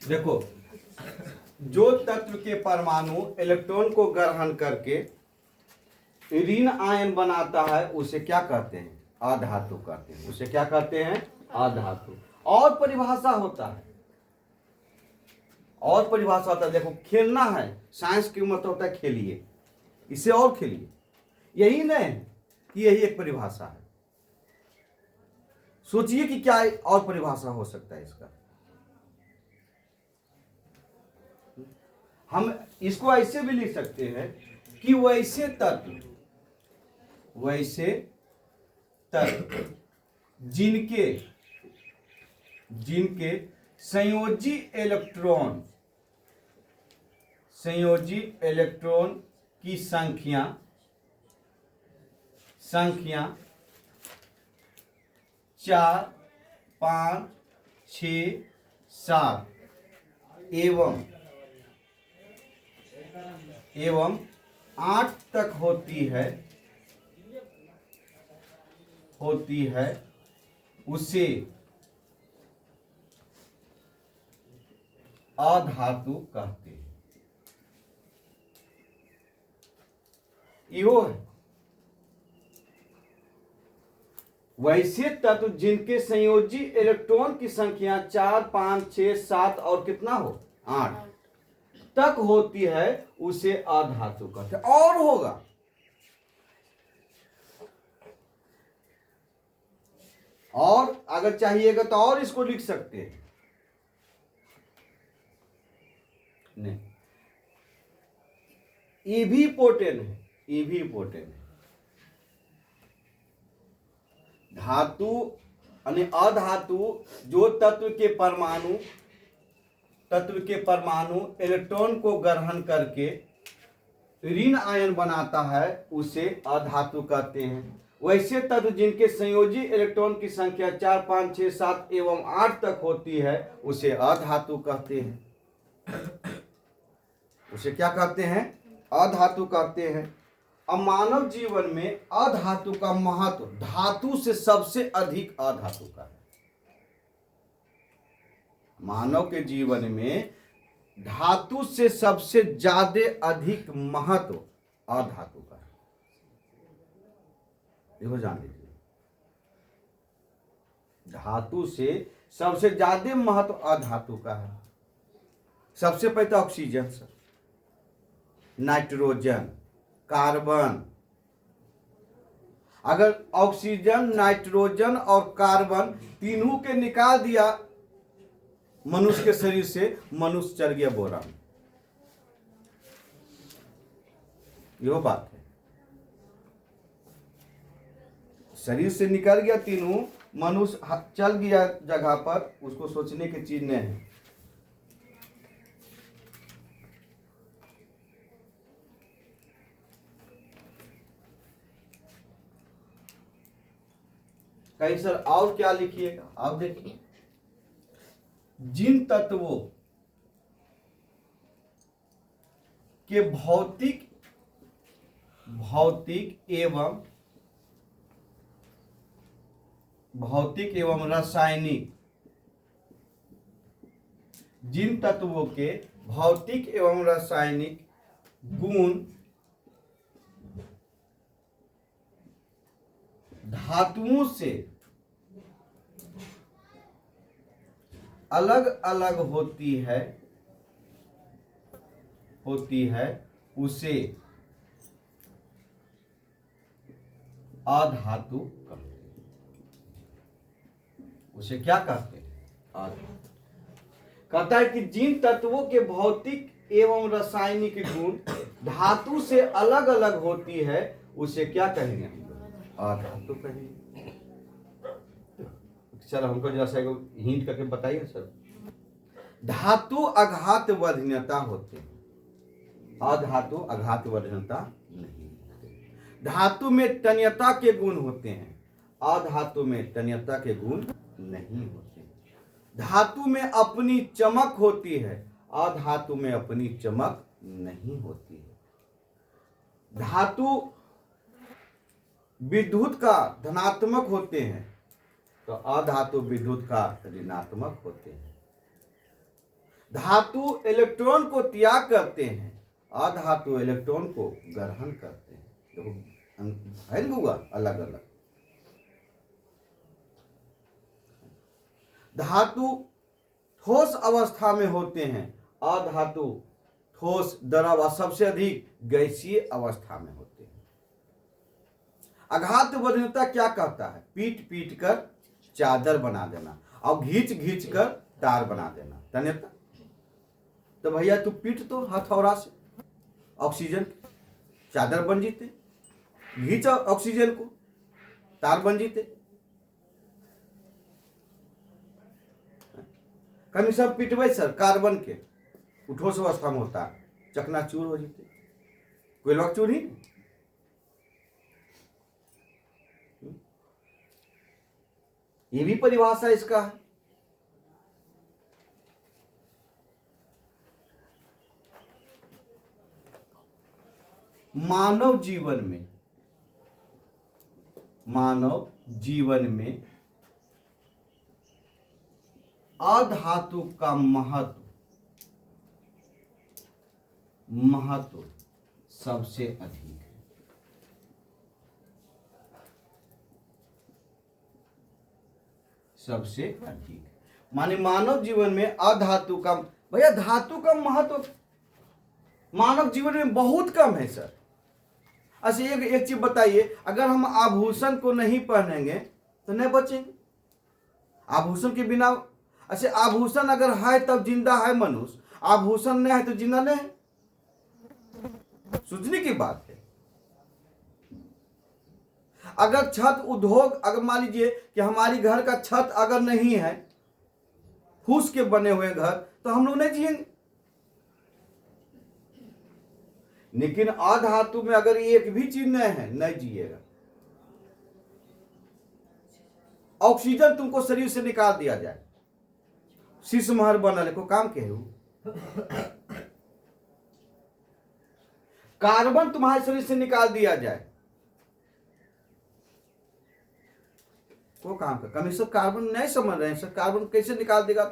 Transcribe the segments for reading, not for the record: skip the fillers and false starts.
देखो, जो तत्व के परमाणु इलेक्ट्रॉन को ग्रहण करके ऋण आयन बनाता है उसे क्या कहते हैं? अधातु कहते हैं। उसे क्या कहते हैं? अधातु। और परिभाषा होता है, और परिभाषा होता है। देखो, खेलना है, साइंस की मतलब होता है खेलिए, इसे और खेलिए। यही नहीं कि यही एक परिभाषा है। सोचिए कि क्या और परिभाषा हो सकता है इसका। हम इसको ऐसे भी लिख सकते हैं कि वैसे तत्व जिनके संयोजी इलेक्ट्रॉन की संख्या 4, 5, 6, 7 एवं 8 तक होती है उसे अधातु कहते हैं। इहो है वैसे तत्व जिनके संयोजी इलेक्ट्रॉन की संख्या 4, 5, 6, 7 और कितना हो 8 तक होती है उसे अधातु कहते हैं। और होगा, और अगर चाहिएगा तो और इसको लिख सकते हैं। नहीं, इविपोटेंट है। धातु यानी अधातु जो तत्व के परमाणु इलेक्ट्रॉन को ग्रहण करके ऋण आयन बनाता है उसे अधातु कहते हैं। वैसे तत्व जिनके संयोजी इलेक्ट्रॉन की संख्या 4, 5, 6, 7 एवं 8 तक होती है उसे अधातु कहते हैं। उसे क्या कहते हैं? अधातु कहते हैं। अब मानव जीवन में अधातु का महत्व धातु से सबसे अधिक अधातु का है। मानव के जीवन में धातु से सबसे ज्यादा अधिक महत्व अधातु का है। देखो, जान लीजिए, धातु से सबसे ज्यादा महत्व अधातु का है। सबसे पहले तो ऑक्सीजन, सर, नाइट्रोजन, कार्बन। अगर ऑक्सीजन, नाइट्रोजन और कार्बन तीनों के निकाल दिया मनुष्य के शरीर से, मनुष्य चल गया बोरा में। यह बात है, शरीर से निकल गया तीनों, मनुष्य चल गया जगह पर, उसको सोचने की चीज नहीं है। कहीं सर और क्या लिखिएगा? आप देखिए, जिन तत्वों के भौतिक एवं रासायनिक, जिन तत्वों के भौतिक एवं रासायनिक गुण धातुओं से अलग अलग होती है उसे अधातु कहते हैं। उसे क्या कहते हैं? अधातु। कहता है कि जिन तत्वों के भौतिक एवं रासायनिक गुण धातु से अलग अलग होती है उसे क्या कहेंगे? अधातु कहेंगे। सर, हमको जरा सा हिंट करके बताइए सर। धातु आघात वर्धनीयता होते हैं, अधातु आघात वर्धनीयता नहीं होते। धातु में तन्यता के गुण होते हैं, अधातु में तन्यता के गुण नहीं होते। धातु में अपनी चमक होती है, अधातु में अपनी चमक नहीं होती है। धातु विद्युत का धनात्मक होते हैं तो अधातु विद्युत का ऋणात्मक होते हैं। धातु इलेक्ट्रॉन को त्याग करते हैं, अधातु इलेक्ट्रॉन को ग्रहण करते हैं। देखो है ना अलग अलग। धातु ठोस अवस्था में होते हैं, अधातु ठोस द्रव सबसे अधिक गैसीय अवस्था में होते हैं। आघात वरीयता क्या कहता है? पीट पीट कर चादर बना देना और घींच घींच कर तार बना देना। तन्यता तो भैया तू पीट तो हथौड़ा से, ऑक्सीजन चादर बन जीते, घींच ऑक्सीजन को तार बन जीते। कभी सब पिटवे सर कार्बन के ठोस अवस्था में होता है, चकनाचूर हो जीते, कोई लोग चूर ही नहीं। ये भी परिभाषा इसका है। मानव जीवन में अधातु का महत्व सबसे अधिक है। सबसे अधिक माने मानव जीवन में अधातु का, भैया धातु का महत्व मानव जीवन में बहुत कम है सर। अच्छा एक चीज बताइए, अगर हम आभूषण को नहीं पहनेंगे तो नहीं बचेंगे। आभूषण के बिना, अच्छा आभूषण अगर है तब जिंदा है मनुष्य, आभूषण नहीं है तो जिंदा नहीं है। सोचने की बात है। अगर छत उद्योग, अगर मान लीजिए कि हमारी घर का छत अगर नहीं है, फूस के बने हुए घर, तो हम लोग नहीं जिएंगे। लेकिन अधातु में अगर एक भी चीज नहीं है, नहीं जिएगा। ऑक्सीजन तुमको शरीर से निकाल दिया जाए, शीश महर बनल को काम के हो, कार्बन तुम्हारे शरीर से निकाल दिया जाए, वो काम का कमी। सब कार्बन नहीं समझ रहे हैं सर, कार्बन कैसे निकाल देगा?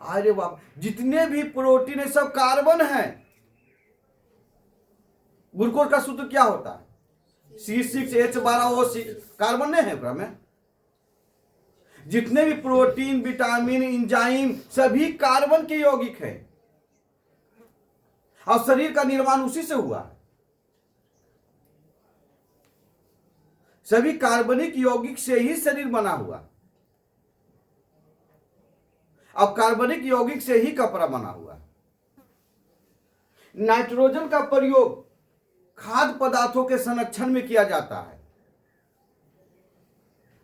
अरे बाप, जितने भी प्रोटीन है सब कार्बन है। ग्लूकोज का सूत्र क्या होता है? C6H12O6, कार्बन नहीं है उसमें। जितने भी प्रोटीन, विटामिन, एंजाइम सभी कार्बन के यौगिक हैं और शरीर का निर्माण उसी से हुआ है। सभी कार्बनिक यौगिक से ही शरीर बना हुआ। अब कार्बनिक यौगिक से ही कपड़ा बना हुआ। नाइट्रोजन का प्रयोग खाद्य पदार्थों के संरक्षण में किया जाता है।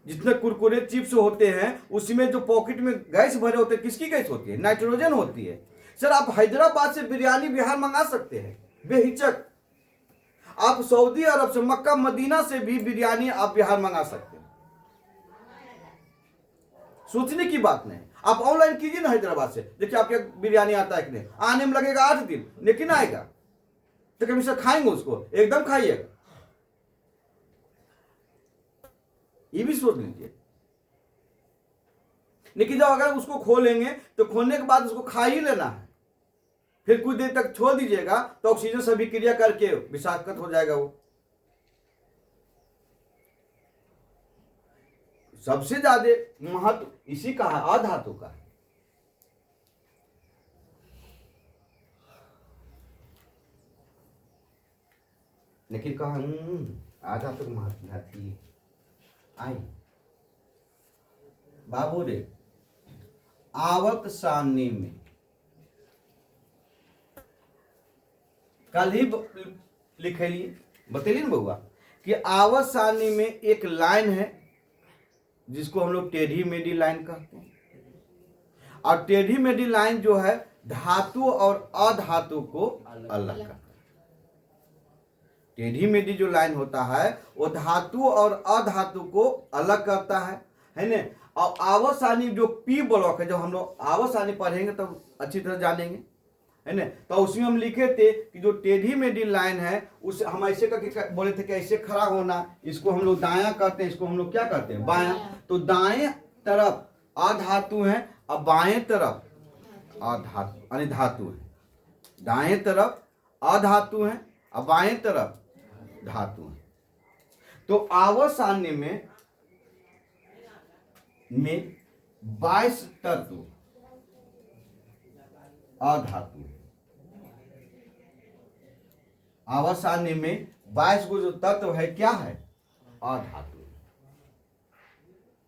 जितने कुरकुरे चिप्स होते हैं उसमें जो पॉकेट में गैस भरे होते हैं, किसकी गैस होती है? नाइट्रोजन होती है। सर आप हैदराबाद से बिरयानी बिहार मंगा सकते हैं बेहिचक। आप सऊदी अरब से, मक्का मदीना से भी बिरयानी आप बिहार मंगा सकते हैं। सोचने की बात नहीं। आप ऑनलाइन कीजिए ना हैदराबाद से, देखिए आपके बिरयानी आता है कि नहीं। आने में लगेगा 8 दिन, लेकिन आएगा। तो कभी सर खाएंगे उसको, एकदम खाइएगा। ये भी सोच लीजिए। लेकिन जब अगर उसको खोलेंगे तो खोलने के बाद उसको खा ही लेना है, फिर कुछ देर तक छोड़ दीजिएगा तो ऑक्सीजन से अभिक्रिया करके विषाक्त हो जाएगा। वो सबसे ज्यादा महत्व इसी का है, अधातु का है। लेकिन कहा अधातु का महत्व थी। आई बाबू रे, आवत सारणी में कल ही लिखेलिए, बतेलिए ना बउआ कि आवत सारणी में एक लाइन है जिसको हम लोग टेढ़ी मेढ़ी लाइन कहते हैं। और टेढ़ी मेढ़ी लाइन जो है धातु और अधातु को अलग करता है। टेढ़ी मेढ़ी जो लाइन होता है वो धातु और अधातु को अलग करता है ना। और आवत सारणी जो पी ब्लॉक है, जब हम लोग आवत सारणी पढ़ेंगे तब अच्छी तरह जानेंगे, है ना। तो उसमें हम लिखे थे कि जो टेढ़ी मेढ़ी लाइन है उसे हम ऐसे करके बोले थे कि ऐसे खड़ा होना, इसको हम लोग दायां कहते हैं, इसको हम लोग क्या कहते हैं, बायां। तो दाएं तरफ अधातु है और बाएं तरफ अधातु यानी धातु है। दाएं तरफ अधातु है और बाएं तरफ धातु है। तो आवसान्य में 22 तत्व अधातु। आवसान्य में 22 को जो तत्व है क्या है, अधातु।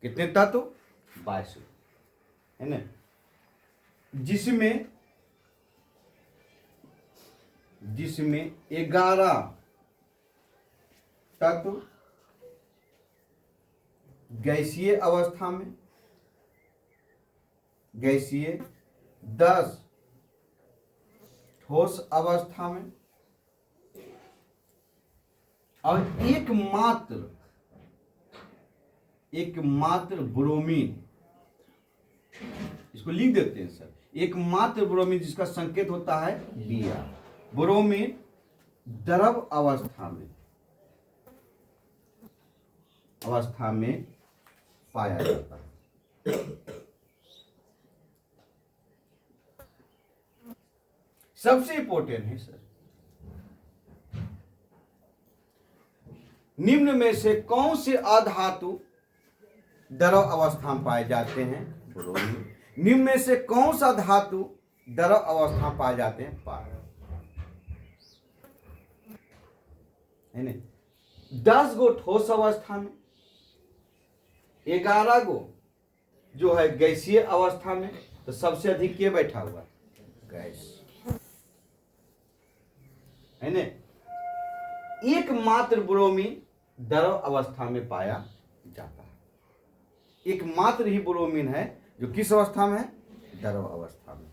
कितने तत्व, 22 है ना, जिसमें 11 तत्व गैसीय अवस्था में, गैसीय 10 ठोस अवस्था में और एकमात्र ब्रोमीन, इसको लिख देते हैं सर, एकमात्र ब्रोमीन जिसका संकेत होता है Br, ब्रोमीन द्रव अवस्था में पाया जाता है। सबसे इंपॉर्टेंट है सर, निम्न में से कौन से अधातु द्रव अवस्था में पाए जाते हैं, ब्रोमीन। निम्न में से कौन सा धातु द्रव अवस्था में पाए जाते हैं, पारा, है ना। 10 गो ठोस अवस्था में, 11 गो जो है गैसीय अवस्था में। तो सबसे अधिक के बैठा हुआ, गैस, है ना। एकमात्र ब्रोमीन द्रव अवस्था में पाया जाता है। एकमात्र ही ब्रोमीन है जो किस अवस्था में है, द्रव अवस्था में।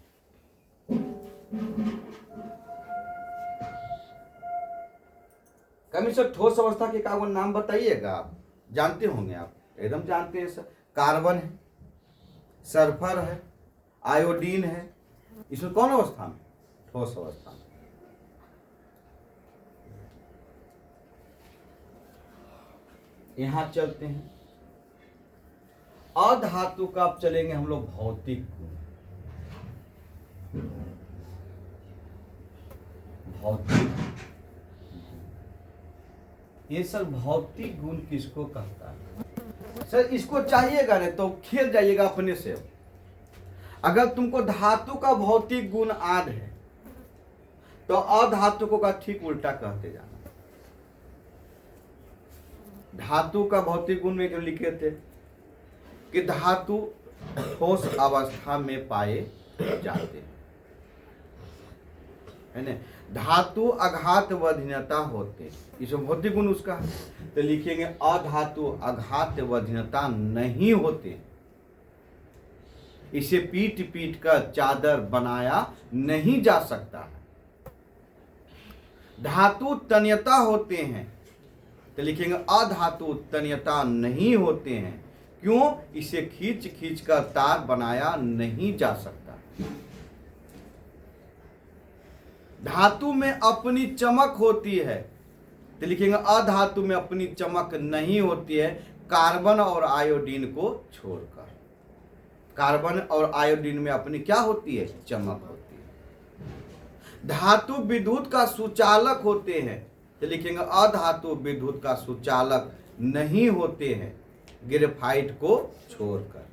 कभी सर ठोस अवस्था के का नाम बताइएगा, आप जानते होंगे, आप एकदम जानते हैं सर। कार्बन है, सल्फर है, आयोडीन है, इसमें कौन अवस्था में, ठोस अवस्था में। यहां चलते हैं अधातु का, अब चलेंगे हम लोग भौतिक गुण। भौतिक, ये सर भौतिक गुण किसको कहता है सर, इसको चाहिएगा ना तो खेल जाइएगा अपने से। अगर तुमको धातु का भौतिक गुण याद है तो अधातु को का ठीक उल्टा कहते जाना। धातु का भौतिक गुण में जो लिखे थे कि धातु ठोस अवस्था में पाए जाते हैं, है ना। धातु आघात वधीनता होते, इसमें भौतिक गुण उसका है। तो लिखेंगे अधातु आघात वधीनता नहीं होते, इसे पीट पीट कर चादर बनाया नहीं जा सकता है। धातु तन्यता होते हैं, तो लिखेंगे अधातु तन्यता नहीं होते हैं। क्यों, इसे खींच खींच कर तार बनाया नहीं जा सकता। धातु में अपनी चमक होती है, तो लिखेंगे अधातु में अपनी चमक नहीं होती है, कार्बन और आयोडीन को छोड़कर। कार्बन और आयोडीन में अपनी क्या होती है, चमक होती है। धातु विद्युत का सुचालक होते हैं, तो लिखेंगे अधातु विद्युत का सुचालक नहीं होते हैं, ग्रेफाइट को छोड़कर।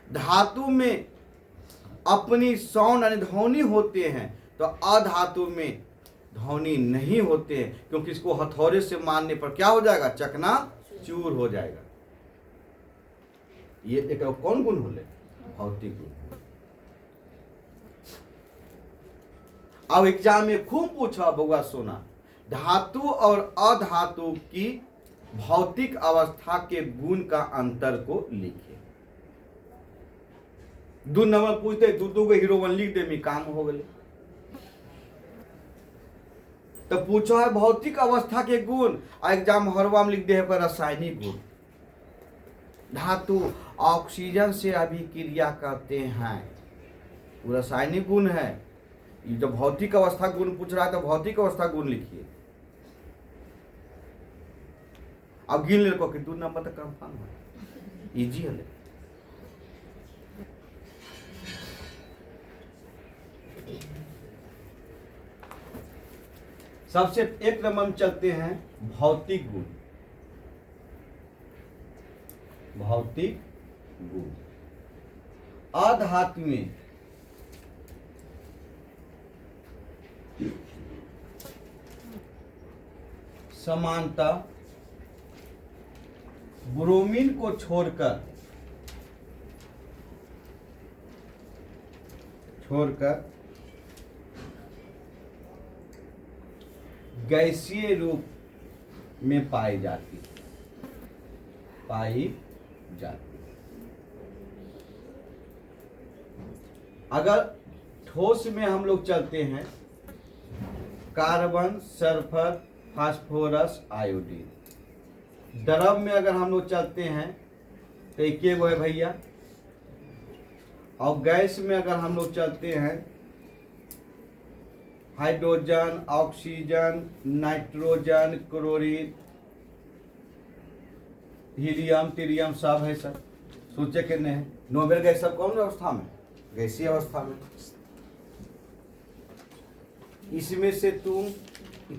धातु में अपनी सौन यानी ध्वनि होते हैं, तो अधातु में ध्वनि नहीं होते हैं, क्योंकि इसको हथौड़े से मारने पर क्या हो जाएगा, चकना चूर हो जाएगा। ये एक कौन गुण होले, भौतिक गुण। अब एग्जाम में खूब पूछा बउआ सोना, धातु और अधातु की भौतिक अवस्था के गुण का अंतर को लिखे। 2 नंबर पूछते, 2 हीरो वन लिख दे, काम हो गए। तो पूछा है भौतिक अवस्था के गुण, एग्जाम हरवा में लिख दे है रासायनिक गुण। धातु ऑक्सीजन से अभिक्रिया करते हैं, वो रासायनिक गुण है। ये जो भौतिक अवस्था गुण पूछ रहा है तो भौतिक अवस्था गुण लिखिए। अब गिन ले को कि 2 नंबर तक कंफर्म है, इजी है। सबसे 1 नंबर में चलते हैं भौतिक गुण। भौतिक गुण अधातु में समानता ब्रोमीन को छोड़कर गैसीय रूप में पाई जाती। अगर ठोस में हम लोग चलते हैं कार्बन, सल्फर, फास्फोरस, आयोडीन। द्रव में अगर हम लोग चलते हैं तो एक गो है भैया। और गैस में अगर हम लोग चलते हैं hydrogen, oxygen, nitrogen, chlorine, helium, टीरियम सब है सर। सोचे कि नहीं नोबेल गैस सब कौन अवस्था में? गैसीय अवस्था में। इसमें से तुम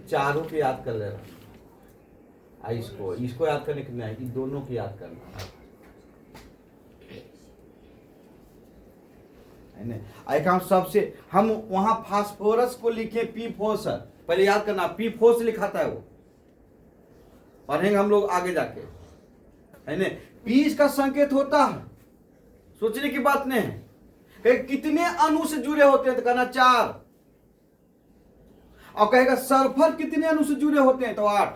चारों को याद कर ले रहा, इसको याद करने के नहीं, इन दोनों को याद करना है। एक हम सबसे हम वहां फास्फोरस को लिखे P4 सर, पहले याद करना P4 से लिखाता है वो, पढ़ेंगे हम लोग आगे जाके है ना। P इसका संकेत होता है, सोचने की बात नहीं है। कितने अणु से जुड़े होते हैं तो कहना 4, और कहेगा सल्फर कितने अणु से जुड़े होते हैं तो 8।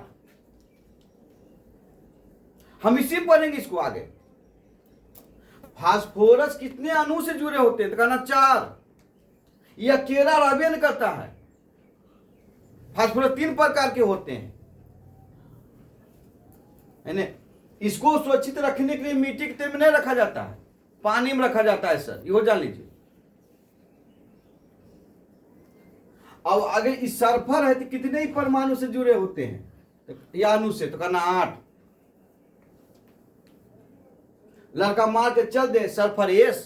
हम इसी पढ़ेंगे इसको आगे। फास्फोरस कितने अणु से जुड़े होते हैं तो कहना 4। यह अकेला रहबे नहीं करता है। फास्फोरस 3 प्रकार के होते हैं है ना। इसको सुरक्षित रखने के लिए मिट्टी के तेल में नहीं रखा जाता है, पानी में रखा जाता है सर, ये जान लीजिए। अब अगर इस सल्फर है तो कितने ही परमाणु से जुड़े होते हैं या अणु से तो कहना 8। लड़का मार के चल दे सल्फर एस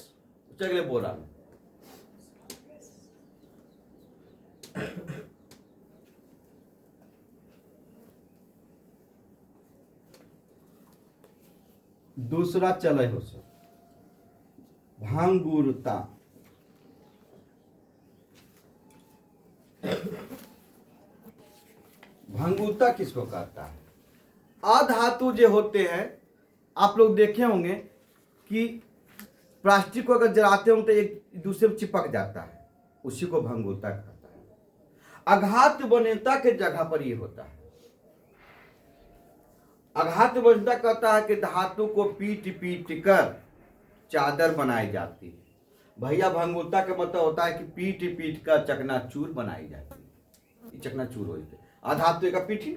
चले बोरा में। दूसरा चले हो सर भांगुरता। भांगुरता किसको कहता है? अधातु जो होते हैं, आप लोग देखे होंगे कि प्लास्टिक को अगर जलाते हो तो एक दूसरे में चिपक जाता है, उसी को भंगुरता कहता है। आघात वन्यता के जगह पर ये होता है। आघात वन्यता कहता है कि धातु को पीट पीट कर चादर बनाई जाती है। भैया भंगुरता का मतलब होता है कि पीट पीट कर चकनाचूर बनाई जाती है। चकनाचूर हो जाते अधातु का पीट ही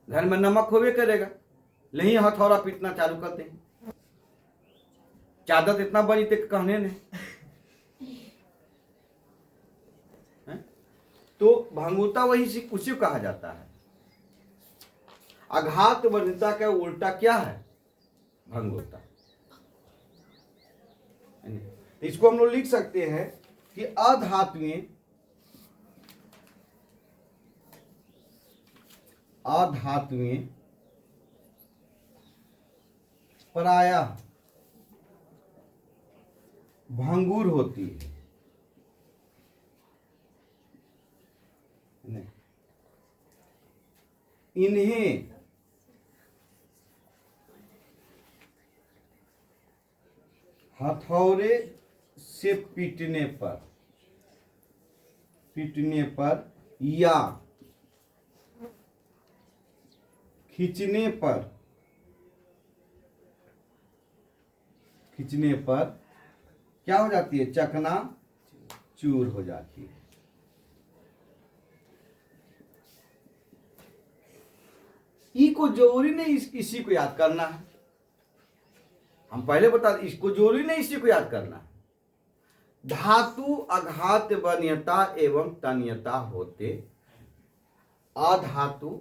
घर में नमक होवे करेगा, नहीं हथौड़ा पीटना चालू करते हैं। चादर इतना बड़ी तक कहने ने तो भंगुरता वही से उसी कहा जाता है। आघात वन्यता का उल्टा क्या है? भंगुरता। इसको हम लोग लिख सकते हैं कि अधातुएं प्रायः भंगुर होती है। इन्हें हथौड़े से पीटने पर या खींचने पर क्या हो जाती है? चकना चूर हो जाती है। ई को जरूरी नहीं इसी को याद करना है। हम पहले बता, इसको जरूरी नहीं इसी को याद करना है। धातु अघात वन्यता एवं तन्यता होते, अधातु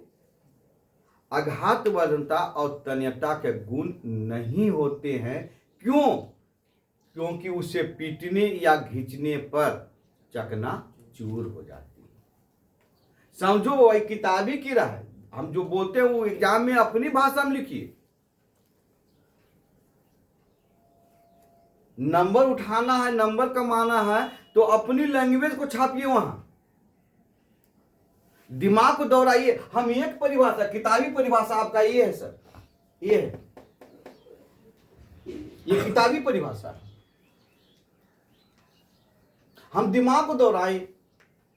अघात वन्यता और तन्यता के गुण नहीं होते हैं। क्यों? क्योंकि उसे पीटने या खींचने पर चकना चूर हो जाती है। समझो, वही किताबी की राह है। हम जो बोलते हैं वो एग्जाम में अपनी भाषा में लिखिए। नंबर उठाना है, नंबर कमाना है, तो अपनी लैंग्वेज को छापिए वहां, दिमाग को दौड़ाइए। हम एक परिभाषा, किताबी परिभाषा आपका ये है सर, ये है, ये किताबी परिभाषा है। हम दिमाग को दौड़ाएं,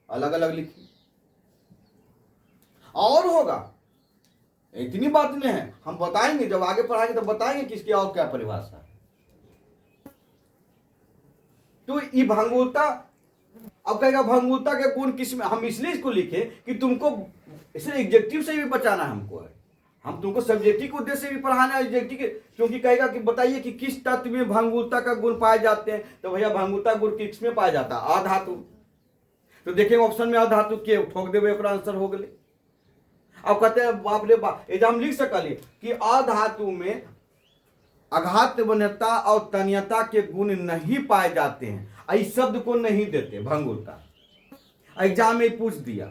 अलग अलग लिखिए, और होगा। इतनी बात नहीं है, हम बताएंगे, जब आगे पढ़ाएंगे तो बताएंगे कि इसकी और क्या परिभाषा है। तो ये भंगुरता, अब कहेगा भंगुरता के गुण किसमें, हम इसलिए इसको लिखे कि तुमको इसे एग्जेक्टिव से भी बचाना है हमको है। हम तुमको सब्जेक्टिव के उद्देश्य से भी पढ़ाना है, एग्जेक्टिव के, क्योंकि कहेगा कि बताइए कि किस तत्व में भंगुरता का गुण पाए जाते हैं। तो भैया भंगुरता गुण किस में पाया जाता है? अधातु। तो देखिए ऑप्शन में अधातु के ठोक देवे, आंसर हो गए। अब कहते हैं बाप रे बाप, हम लिख सकलिए कि अधातु में अघात वन्यता और तन्यता के गुण नहीं पाए जाते हैं। इस शब्द को नहीं देते भंगुरता। एग्जाम में पूछ दिया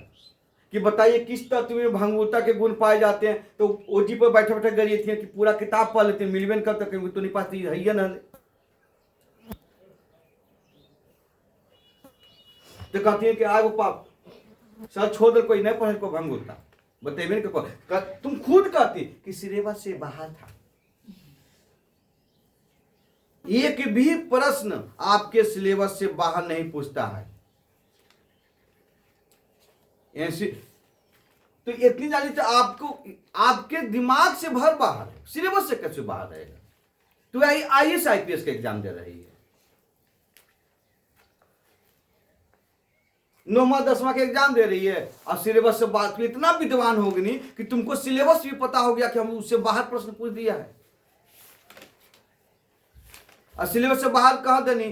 कि बताइए किस तत्व में भंगुरता के गुण पाए जाते हैं, तो ओजी पर बैठे बैठे गई थी कि पूरा किताब पढ़ लेते, मिलबे कर तो नहीं पाती है ना। तो कहती है कि आगो पाप सर छोड़ दे, कोई नहीं पढ़े को भंगुरता बतेबे नहीं। तुम खुद कहती कि सिलेबस से बाहर था। एक भी प्रश्न आपके सिलेबस से बाहर नहीं पूछता है। ऐसे तो इतनी जानी तो आपको, आपके दिमाग से भर बाहर है, सिलेबस से कैसे बाहर रहेगा? तो IAS IPS का एग्जाम दे रही है, 9वां 10वां के एग्जाम दे रही है, और सिलेबस से बात तो इतना विद्वान होगी नहीं कि तुमको सिलेबस भी पता हो गया कि हम उससे बाहर प्रश्न पूछ दिया है। और सिलेबस से बाहर कहा देनी,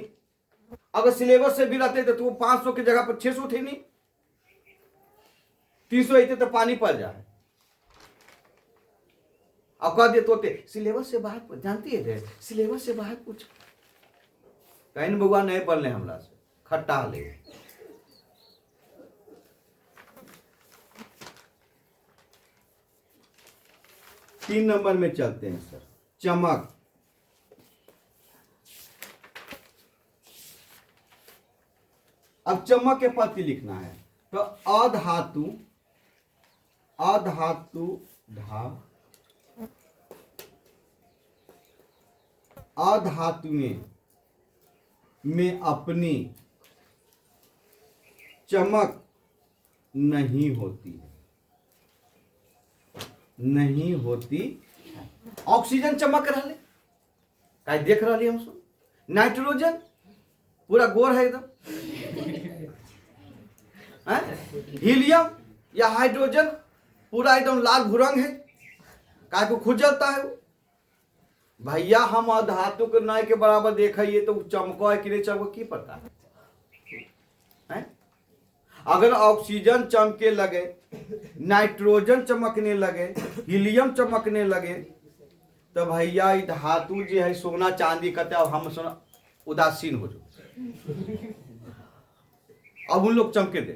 अगर सिलेबस से भी रहते तो वो 500 की जगह पर 600 थे, नहीं 300 रहते तो पानी पड़ जाए। अब कह देते होते सिलेबस से बाहर, जानती है सिलेबस से बाहर पूछ, कहीं भगवान नहीं पढ़ने हमला से खट्टा ले। तीन नंबर में चलते हैं सर, चमक। अब चमक के प्रति लिखना है, तो अधातु, अधातु धा, अधातु में अपनी चमक नहीं होती, नहीं होती। ऑक्सीजन चमक रहा है, का देख रहा हम सब। नाइट्रोजन पूरा गोर है एकदम, हीलियम या हाइड्रोजन पूरा एकदम लाल भुरंग है, काय को खुजलता है वो। भैया हम अधातु के नाय के बराबर देखिए तो चमको है कि नहीं चमको की पता है? अगर ऑक्सीजन चमके लगे, नाइट्रोजन चमकने लगे, हीलियम चमकने लगे, तो भैया धातु जो है सोना चांदी कहते हैं, हम सोना उदासीन हो जाओ। अब उन लोग चमके दे,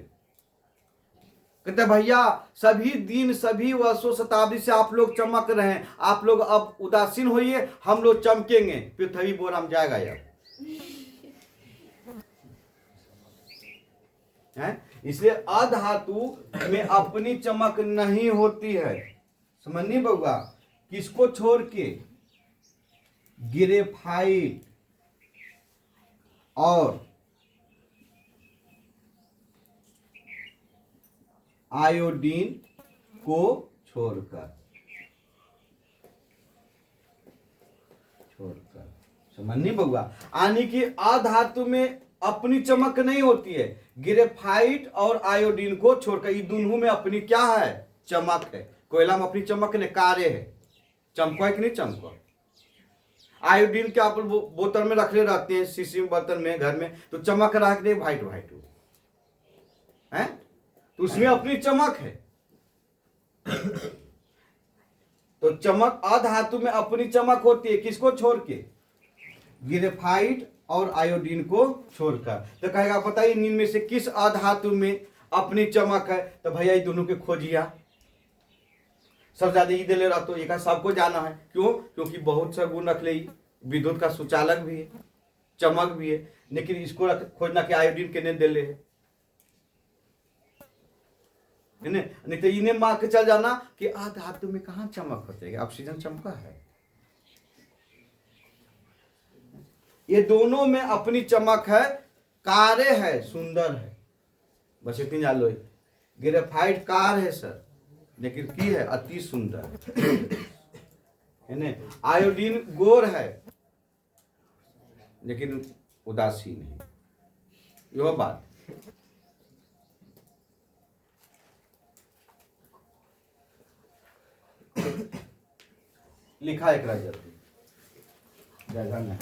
कहते भैया सभी दिन सभी वर्षों शताब्दी से आप लोग चमक रहे हैं, आप लोग अब उदासीन होइए, हम लोग चमकेंगे, पृथ्वी बोराम जाएगा यार है। इसलिए अधातु में अपनी चमक नहीं होती है। समझनी बउआ? किसको छोड़ के? ग्रेफाइट और आयोडीन को छोड़कर, समझनी बउआ? यानी कि अधातु में अपनी चमक नहीं होती है, ग्रेफाइट और आयोडीन को छोड़कर। ये दोनों में अपनी क्या है? चमक है। कोयला में अपनी चमक ने कार्य है, चमको है कि नहीं चमको? आयोडीन के आप बोतल में रखले रहते हैं, शीशी में बर्तन में घर में, तो चमक रहा है व्हाइट व्हाइट है, तो उसमें अपनी चमक है। तो चमक अधातु में अपनी चमक होती है, किसको छोड़ के? ग्रेफाइट और आयोडीन को छोड़कर। तो कहेगा बताइए इनमें से किस अधातु में अपनी चमक है? तो भैया ये दोनों के खोजिया। सब ज्यादा ही दे ले रहा, तो एक सबको जाना है, क्यों? क्योंकि बहुत सा गुण रख ले, विद्युत का सुचालक भी है, चमक भी है, लेकिन इसको खोजना कि आयोडीन के नहीं दे ले है, नहीं तो इन्हें मान के चल जाना कि अधातु में कहां चमक होती है, ऑक्सीजन चमका है। ये दोनों में अपनी चमक है, कार्य है, सुंदर है, बस इतनी जान लो। ग्रेफाइट कार है सर, लेकिन की है अति सुंदर है। आयोडीन गोर है, लेकिन उदासीन है। यह बात लिखा एक जल्दी जगह में।